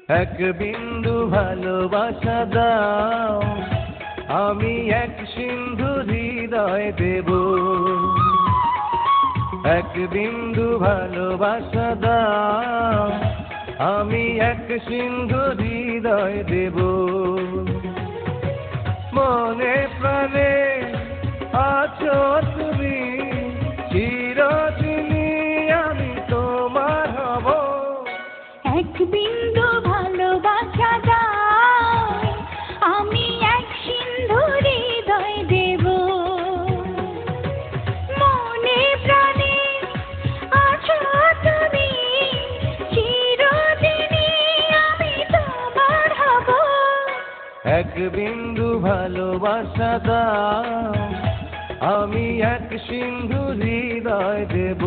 এক বিন্দু ভালোবাসা দাও, আমি এক সিন্ধু হৃদয় দেব। এক বিন্দু ভালোবাসা দাও, আমি এক সিন্ধু হৃদয় দেব। মনে প্রাণে আছো তুমি, চিরদিনই আমি তোমার হব। এক বিন্দু ভালোবাসা দাও, আমি এক সিন্ধু হৃদয় দেব। মনে প্রাণে আছো তুমি, চিরদিনই আমি তোমার হব। এক বিন্দু ভালোবাসা দাও, আমি এক সিন্ধু হৃদয় দেব।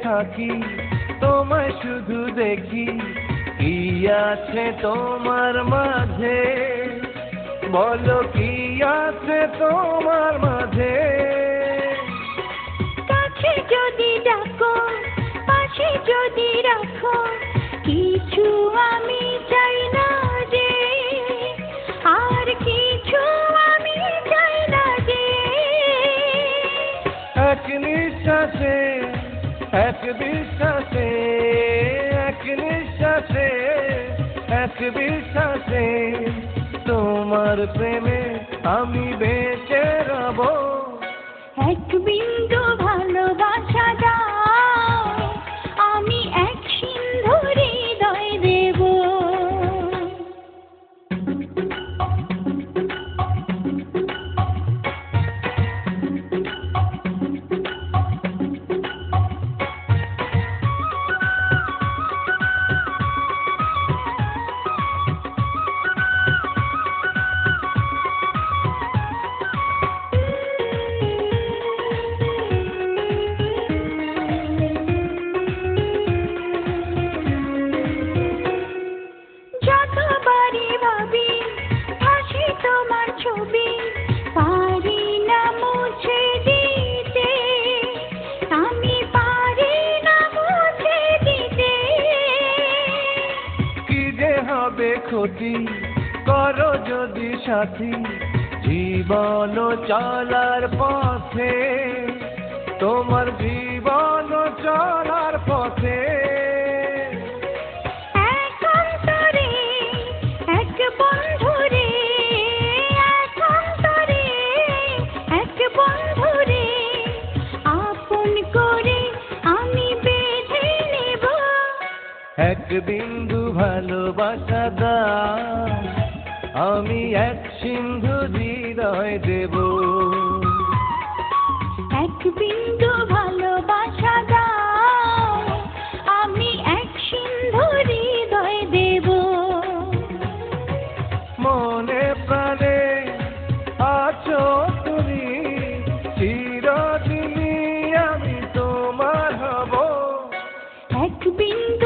থাকি তোমায় শুধু দেখি, কি আছে তোমার মাঝে, বলো কি আছে তোমার মাঝে। কাছে যদি ডাকো, পাশে যদি রাখো, কিছু আমি চাই না যে, আর কিছু আমি চাই না যে। এক নিঃশ্বাসে, এক বিশ্বাসে, এক নিঃশ্বাসে, এক বিশ্বাসে, তোমার প্রেমে আমি বেঁচে রব। এক বিন্দু ভালোবাসা দাও, আমি এক সিন্ধু হৃদয় দেব। ক্ষতি করো যদি সাথী, জীবন চলার পথে, তোমার জীবন চলার পথে। এক অন্তরে এক বন্ধুরে, এক অন্তরে এক বন্ধুরে, আপন করে আমি বেঁধে নেব। এক বিন্দু ভালোবাসা দাও, আমি এক সিন্ধু হৃদয় দেব। এক বিন্দু ভালোবাসা দাও, আমি এক সিন্ধু হৃদয় দেব। মনে প্রাণে আছো তুমি, চিরদিনই আমি তোমার হব। এক বিন্দু